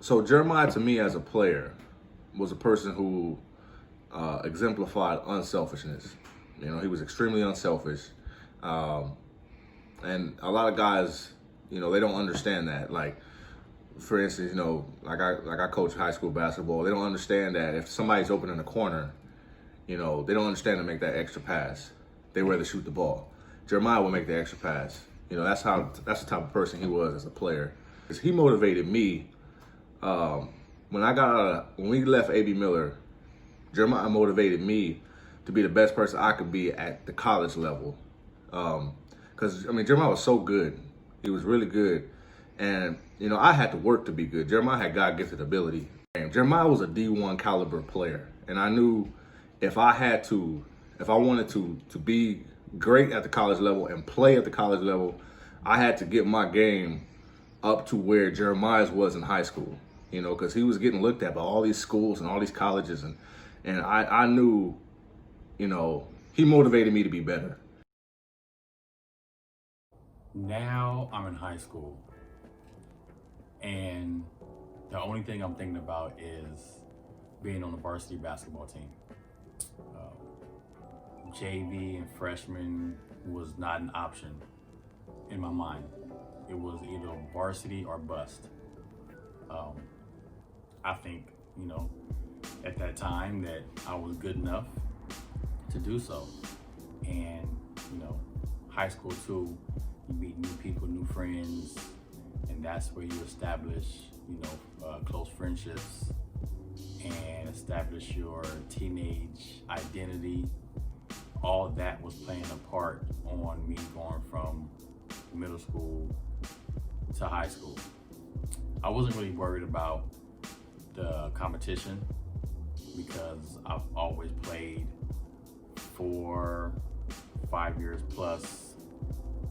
So Jeremiah, to me as a player, was a person who exemplified unselfishness. You know, he was extremely unselfish, um, and a lot of guys, you know, they don't understand that. Like, for instance, you know, like I coach high school basketball. They don't understand that if somebody's open in the corner, you know, they don't understand to make that extra pass. They rather shoot the ball. Jeremiah would make the extra pass. You know, that's the type of person he was as a player. 'Cause he motivated me. When we left AB Miller, Jeremiah motivated me to be the best person I could be at the college level. Because Jeremiah was so good. He was really good, and you know, I had to work to be good. Jeremiah had God-gifted ability. And Jeremiah was a D1 caliber player, and I knew if I wanted to be great at the college level and play at the college level, I had to get my game up to where Jeremiah's was in high school. You know, because he was getting looked at by all these schools and all these colleges, and I knew, you know, he motivated me to be better. Now I'm in high school, and the only thing I'm thinking about is being on the varsity basketball team. JV and freshman was not an option in my mind. It was either varsity or bust. I think, you know, at that time that I was good enough to do so. And, you know, high school too, you meet new people, new friends, and that's where you establish, you know, close friendships and establish your teenage identity. All that was playing a part on me going from middle school to high school. I wasn't really worried about the competition because I've always played 4, 5 years plus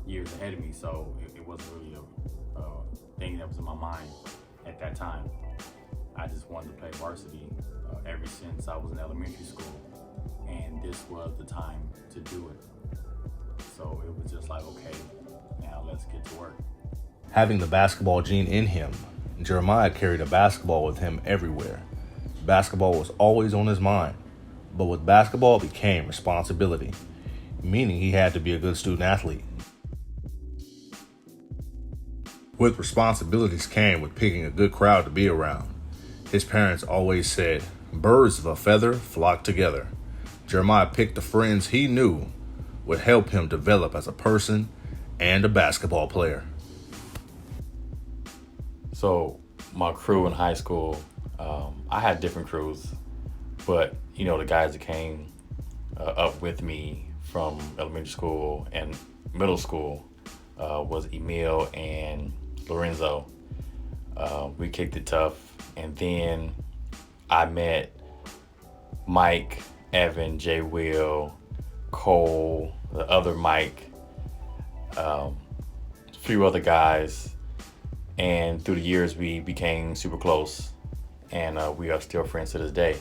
years ahead of me, so it wasn't really a thing that was in my mind at that time. I just wanted to play varsity ever since I was in elementary school, and this was the time to do it. So it was just like, okay, now let's get to work. Having the basketball gene in him, Jeremiah carried a basketball with him everywhere. Basketball was always on his mind, but with basketball became responsibility, meaning he had to be a good student athlete. With responsibilities came with picking a good crowd to be around. His parents always said, "Birds of a feather flock together." Jeremiah picked the friends he knew would help him develop as a person and a basketball player. So my crew in high school, I had different crews, but you know, the guys that came up with me from elementary school and middle school was Emil and Lorenzo. We kicked it tough, and then I met Mike, Evan, Jay Will, Cole, the other Mike, a few other guys. And through the years, we became super close, and we are still friends to this day.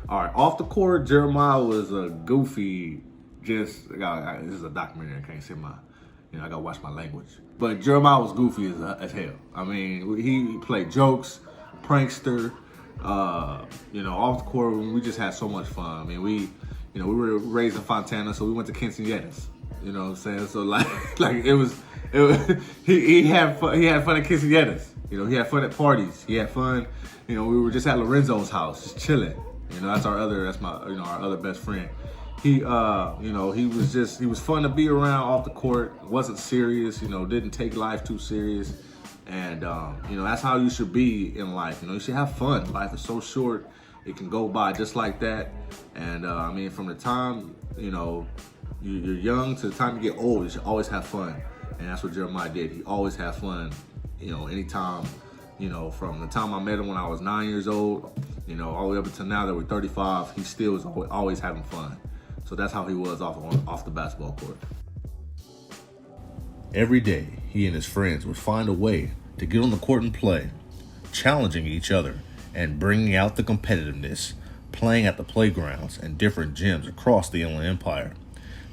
All right, off the court, Jeremiah was a goofy. This is a documentary. I can't say I gotta watch my language. But Jeremiah was goofy as hell. I mean, he played jokes, prankster. Off the court, we just had so much fun. I mean, we were raised in Fontana, so we went to Quinceañeras. You know what I'm saying? So like it was he had fun. He had fun at Quinceañeras. You know, he had fun at parties. He had fun. You know, we were just at Lorenzo's house, just chilling. You know, that's our other best friend. He was fun to be around off the court. Wasn't serious. You know, didn't take life too serious. And that's how you should be in life. You know, you should have fun. Life is so short; it can go by just like that. And from the time you're young to the time you get old, you should always have fun. And that's what Jeremiah did. He always had fun. You know, anytime. From the time I met him when I was 9 years old, all the way up until now that we're 35, he still was always having fun. So that's how he was off the basketball court. Every day, he and his friends would find a way to get on the court and play, challenging each other and bringing out the competitiveness, playing at the playgrounds and different gyms across the Inland Empire.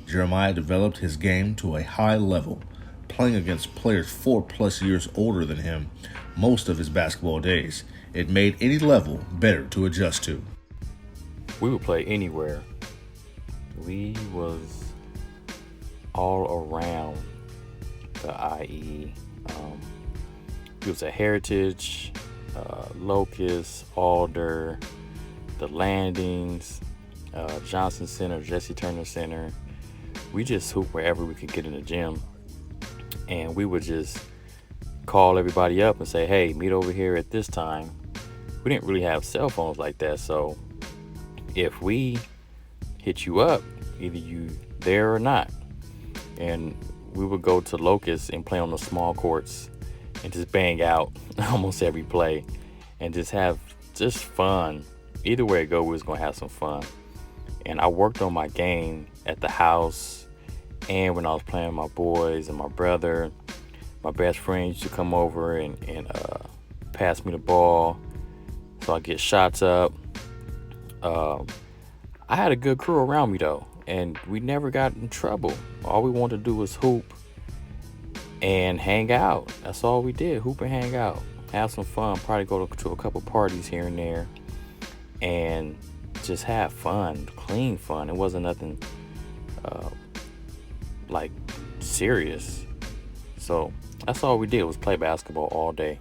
Jeremiah developed his game to a high level, playing against players 4+ years older than him most of his basketball days. It made any level better to adjust to. We would play anywhere. We was all around the IE. We was at Heritage, Locust, Alder, the Landings, Johnson Center, Jesse Turner Center. We just hooped wherever we could get in the gym. And we would just call everybody up and say, hey, meet over here at this time. We didn't really have cell phones like that, so if we hit you up, either you there or not. And we would go to Locust and play on the small courts and just bang out almost every play and just have just fun. Either way it go, we was gonna have some fun. And I worked on my game at the house and when I was playing with my boys and my brother. My best friend used to come over and pass me the ball so I get shots up. I had a good crew around me though, and we never got in trouble. All we wanted to do was hoop and hang out. That's all we did, hoop and hang out, have some fun, probably go to a couple parties here and there, and just have fun, clean fun. It wasn't nothing like serious. So that's all we did was play basketball all day.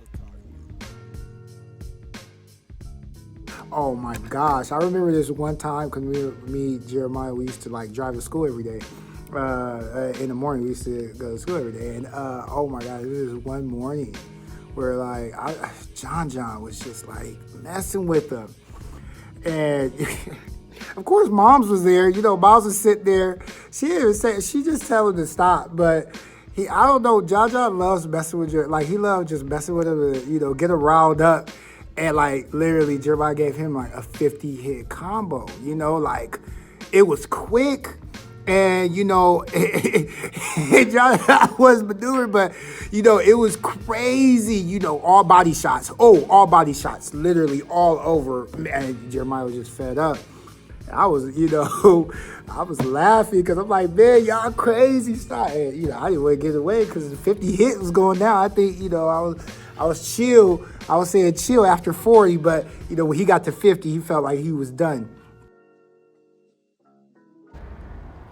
Oh my gosh, I remember this one time because me, Jeremiah, we used to like drive to school every day. In the morning, we used to go to school every day. And oh my gosh, this is one morning where like John was just like messing with them. And of course, Moms was there. You know, Moms was sitting there. She just tell him to stop. But I don't know, John loves messing with you. Like, he loved just messing with him and, you know, get him riled up. And, like, literally, Jeremiah gave him, like, a 50-hit combo. You know, like, it was quick. And, you know, John was maneuvering, but, you know, it was crazy. You know, all body shots. Oh, all body shots. Literally all over. And Jeremiah was just fed up. I was, you know, I was laughing because I'm like, man, y'all crazy stuff. And, you know, I didn't want to get away because the 50 hit was going down. I think, you know, I was chill. I was saying chill after 40, but, you know, when he got to 50, he felt like he was done.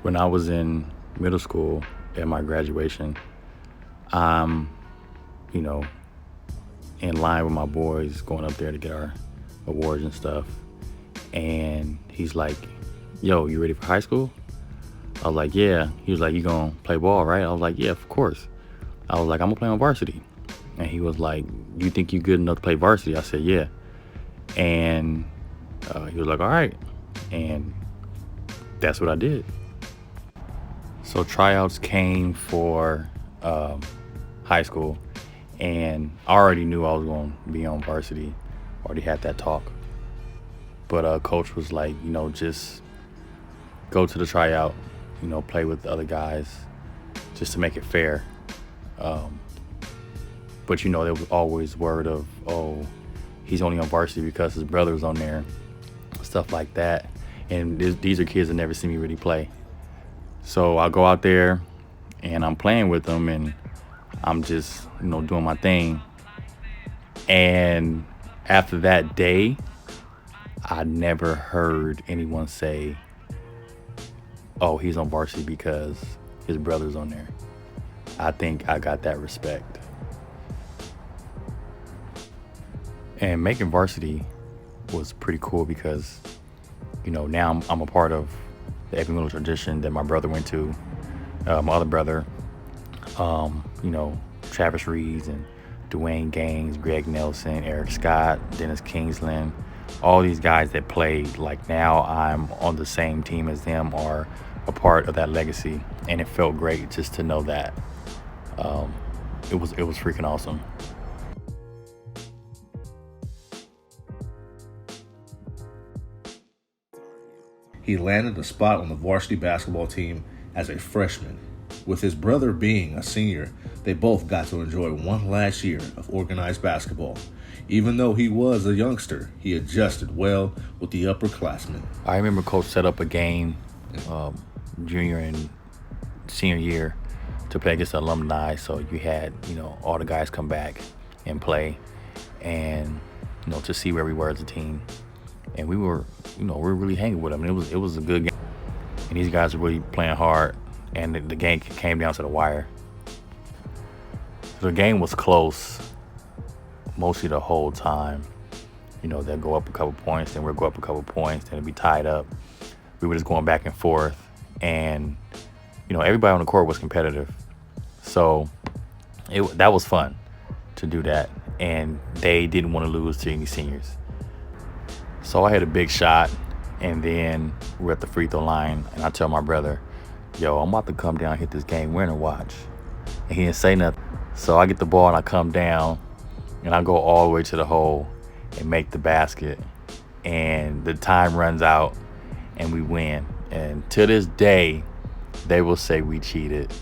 When I was in middle school at my graduation, I'm, you know, in line with my boys going up there to get our awards and stuff. And he's like, yo, you ready for high school? I was like, yeah. He was like, you gonna play ball, right? I was like, yeah, of course. I was like, I'm gonna play on varsity. And he was like, you think you good enough to play varsity? I said, yeah. And he was like, all right. And that's what I did. So tryouts came for high school, and I already knew I was going to be on varsity. Already had that talk. But coach was like, you know, just go to the tryout, you know, play with the other guys just to make it fair. But, you know, there was always word of, oh, he's only on varsity because his brother was on there, stuff like that. And these are kids that never seen me really play. So I go out there and I'm playing with them and I'm just, you know, doing my thing. And after that day, I never heard anyone say, oh, he's on varsity because his brother's on there. I think I got that respect. And making varsity was pretty cool because, you know, now I'm a part of the Epic Middle tradition that my brother went to. My other brother, you know, Travis Reeds and Dwayne Gaines, Greg Nelson, Eric Scott, Dennis Kingsland, all these guys that played, like now I'm on the same team as them or a part of that legacy. And it felt great just to know that. It was freaking awesome. He landed a spot on the varsity basketball team as a freshman. With his brother being a senior, they both got to enjoy one last year of organized basketball. Even though he was a youngster, he adjusted well with the upperclassmen. I remember Coach set up a game junior and senior year to play against the alumni. So you had, all the guys come back and play, and to see where we were as a team. And we were really hanging with them. And it was a good game. And these guys were really playing hard, and the game came down to the wire. The game was close mostly the whole time. They'll go up a couple points, then we'll go up a couple points, then it'll be tied up. We were just going back and forth, and everybody on the court was competitive. So that was fun to do that, and they didn't want to lose to any seniors. So I had a big shot, and then we're at the free throw line, and I tell my brother, yo, I'm about to come down and hit this game winner watch. And he didn't say nothing. So I get the ball and I come down, and I go all the way to the hole and make the basket, and the time runs out and we win. And to this day, they will say we cheated.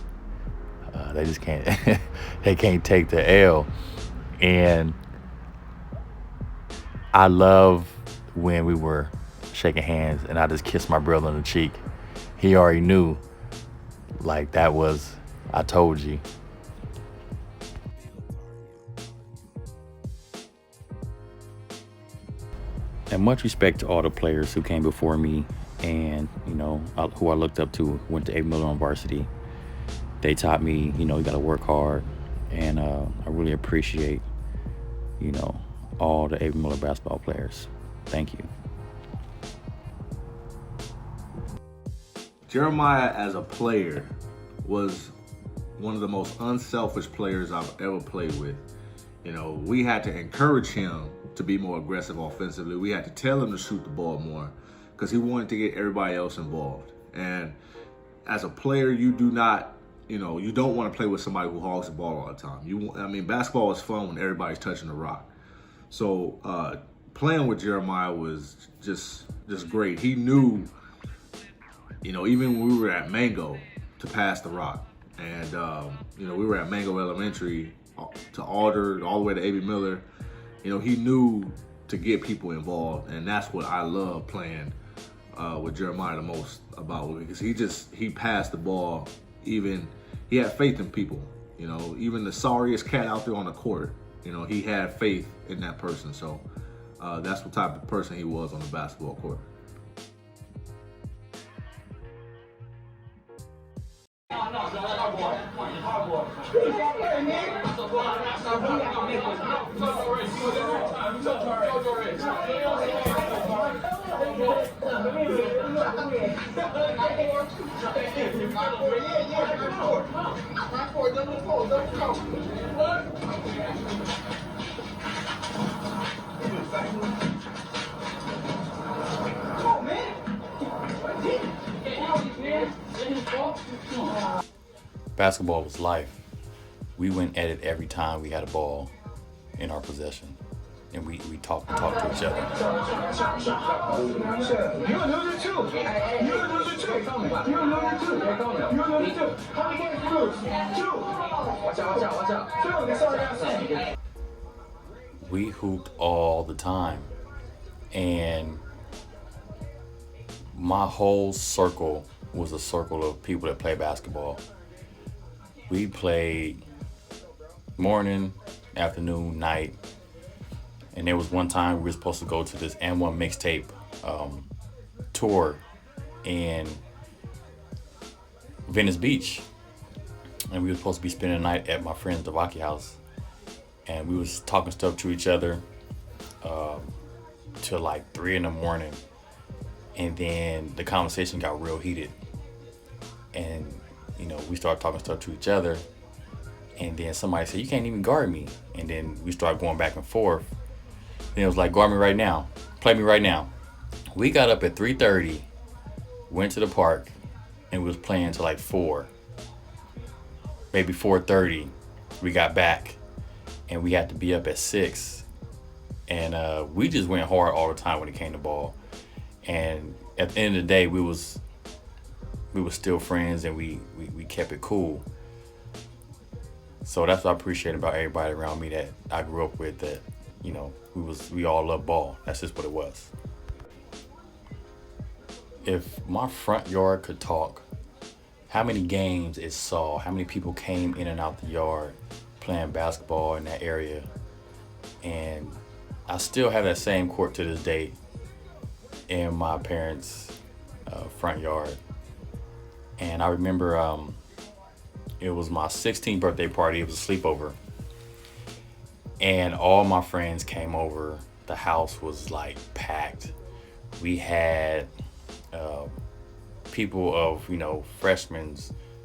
They just can't they can't take the L. And I love when we were shaking hands and I just kissed my brother on the cheek. He already knew, like, that was, I told you. And much respect to all the players who came before me and, who I looked up to, went to A. Miller on varsity. They taught me, you got to work hard. And I really appreciate, all the A. Miller basketball players. Thank you. Jeremiah, as a player, was one of the most unselfish players I've ever played with. We had to encourage him to be more aggressive offensively. We had to tell him to shoot the ball more because he wanted to get everybody else involved. And as a player, you do not, you don't want to play with somebody who hogs the ball all the time. Basketball is fun when everybody's touching the rock. So playing with Jeremiah was just great. He knew, even when we were at Mango, to pass the rock. And, we were at Mango Elementary to Alder, all the way to A.B. Miller. He knew to get people involved, and that's what I love playing with Jeremiah the most about, because he passed the ball. Even he had faith in people. Even the sorriest cat out there on the court, he had faith in that person. So that's what type of person he was on the basketball court. Basketball was life. We went at it every time we had a ball in our possession. And we talk to each other. You're a loser too. You're a loser too. You're a loser too. You're a loser too. How many games you lose? 2. Watch out. 2. That's all I gotta say. We hooped all the time. And my whole circle was a circle of people that play basketball. We played morning, afternoon, night. And there was one time we were supposed to go to this M1 mixtape tour in Venice Beach. And we were supposed to be spending the night at my friend's Devaki house. And we was talking stuff to each other till like 3 a.m. And then the conversation got real heated. And, we started talking stuff to each other. And then somebody said, you can't even guard me. And then we started going back and forth. Then it was like, guard me right now. Play me right now. We got up at 3:30, went to the park, and we was playing till like 4. Maybe 4:30, we got back, and we had to be up at 6. And we just went hard all the time when it came to ball. And at the end of the day, we was still friends, and we kept it cool. So that's what I appreciate about everybody around me that I grew up with, that, we all love ball. That's just what it was. If my front yard could talk, how many games it saw, how many people came in and out the yard playing basketball in that area. And I still have that same court to this day in my parents' front yard. And I remember it was my 16th birthday party. It was a sleepover. And all my friends came over. The house was like packed. We had people of, freshmen,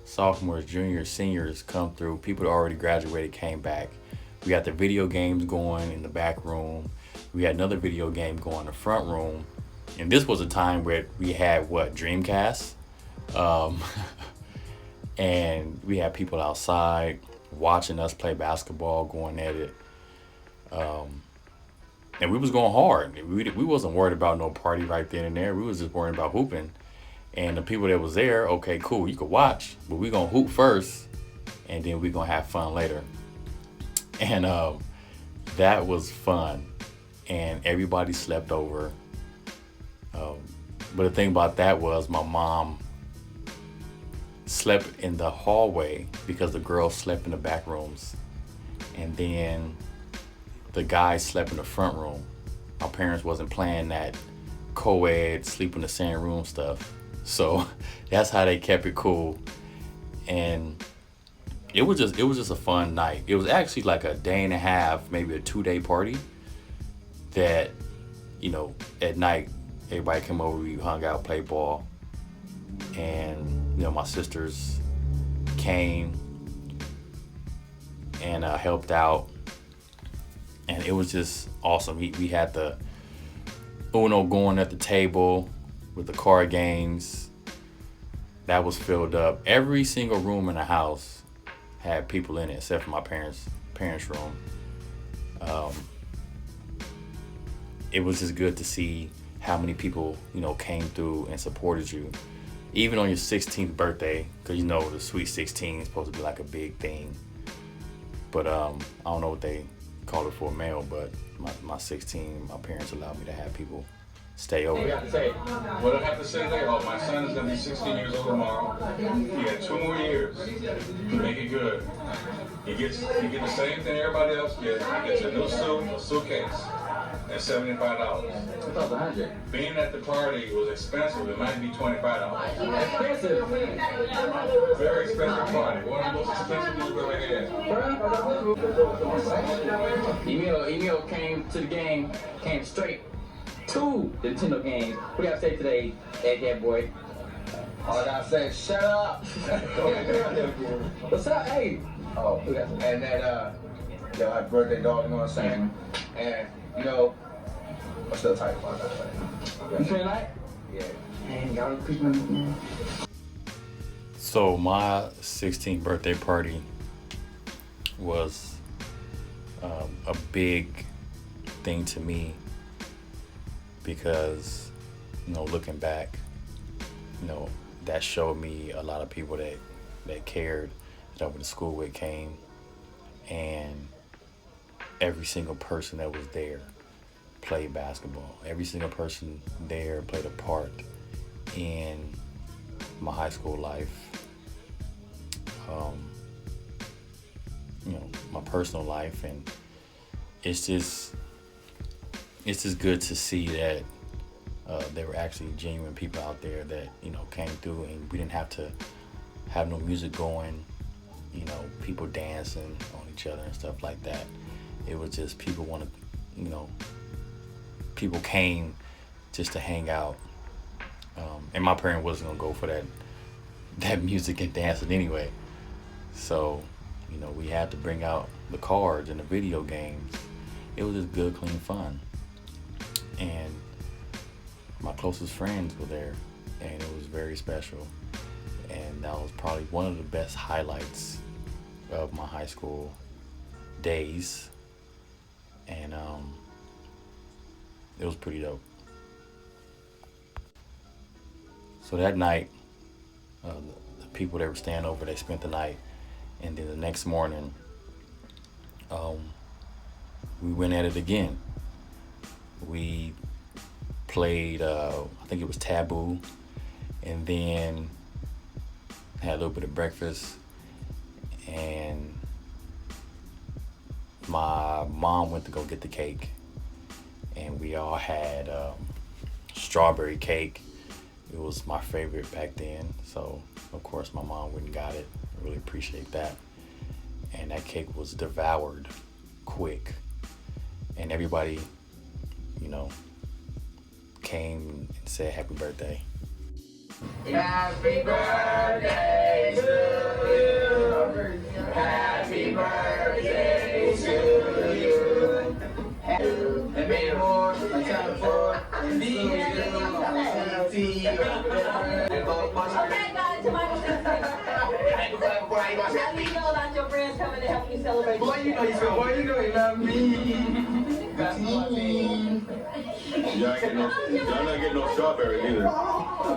sophomores, juniors, seniors come through. People that already graduated came back. We got the video games going in the back room. We had another video game going in the front room. And this was a time where we had Dreamcast. And we had people outside watching us play basketball, going at it. And we was going hard. We wasn't worried about no party right then and there. We was just worried about hooping. And the people that was there, okay, cool, you could watch, but we gonna hoop first, and then we gonna have fun later. And that was fun. And everybody slept over. But the thing about that was my mom slept in the hallway because the girls slept in the back rooms. And then the guys slept in the front room. My parents wasn't playing that co-ed, sleep in the same room stuff. So that's how they kept it cool. And it was just a fun night. It was actually like a day and a half, maybe a 2-day party that, at night, everybody came over, we hung out, played ball. And, my sisters came and helped out. And it was just awesome. We had the Uno going at the table with the card games. That was filled up. Every single room in the house had people in it, except for my parents' room. It was just good to see how many people, came through and supported you. Even on your 16th birthday, because the Sweet 16 is supposed to be like a big thing. But I don't know what they call it for a male, but my 16, my parents allowed me to have people stay over. What do I have to say there? Oh, my son is going to be 16 years old tomorrow. He had 2 more years to make it good. He gets the same thing everybody else gets. He gets a new suit, a suitcase, and $75. I thought $100. Being at the party was expensive. It might be $25. Expensive? Very expensive party. One of the most expensive you've ever had. Emil came to the game, came straight to the Nintendo games. What do you have to say today, Egghead boy? All I gotta say is shut up. What's up? Hey. Oh, and that happy birthday, dog. You know what I'm saying? And I'm still tight about that. You feeling like? Yeah. Man, y'all appreciate. So my 16th birthday party was a big thing to me because, looking back, that showed me a lot of people that cared, that I went to school with came, and every single person that was there played basketball. Every single person there played a part in my high school life. My personal life, and it's just good to see that there were actually genuine people out there that came through, and we didn't have to have no music going, people dancing on each other and stuff like that. It was just people people came just to hang out, and my parent wasn't gonna go for that music and dancing anyway. So we had to bring out the cards and the video games. It was just good, clean fun. And my closest friends were there, and it was very special. And that was probably one of the best highlights of my high school days. And it was pretty dope. So that night, the people that were staying over, they spent the night. And then the next morning, we went at it again. We played, I think it was Taboo. And then had a little bit of breakfast, and my mom went to go get the cake, and we all had strawberry cake. It was my favorite back then, so of course my mom went and got it. I really appreciate that. And that cake was devoured quick, and everybody, you know, came and said happy birthday. Happy birthday to you. Happy birthday to you. And may the Lord return for and be with you. Okay, guys, Michael Jackson. How do you know about your friends coming to help you celebrate? Boy, you know you love me. That's my team. Y'all not getting no strawberries either. I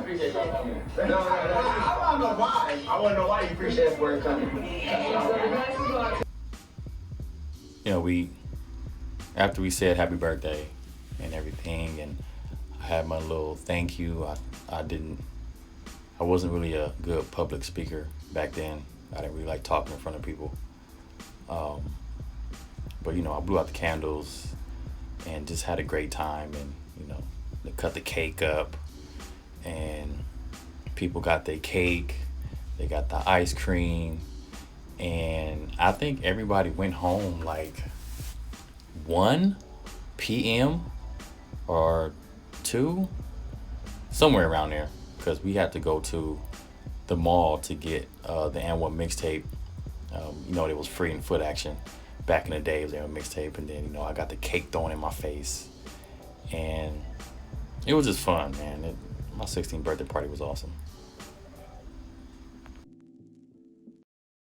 appreciate y'all coming. No, I want to know why. I want to know why you appreciate where it's coming. You know, after we said happy birthday and everything, and I had my little thank you. I wasn't really a good public speaker back then. I didn't really like talking in front of people. But you know, I blew out the candles and just had a great time, and you know, they cut the cake up, and people got their cake, they got the ice cream, and I think everybody went home like 1 p.m. or 2, somewhere around there, because we had to go to the mall to get the N1 mixtape. You know, it was free in Foot Action back in the day. It was a mixtape, and then you know, I got the cake thrown in my face, and it was just fun, man. My 16th birthday party was awesome.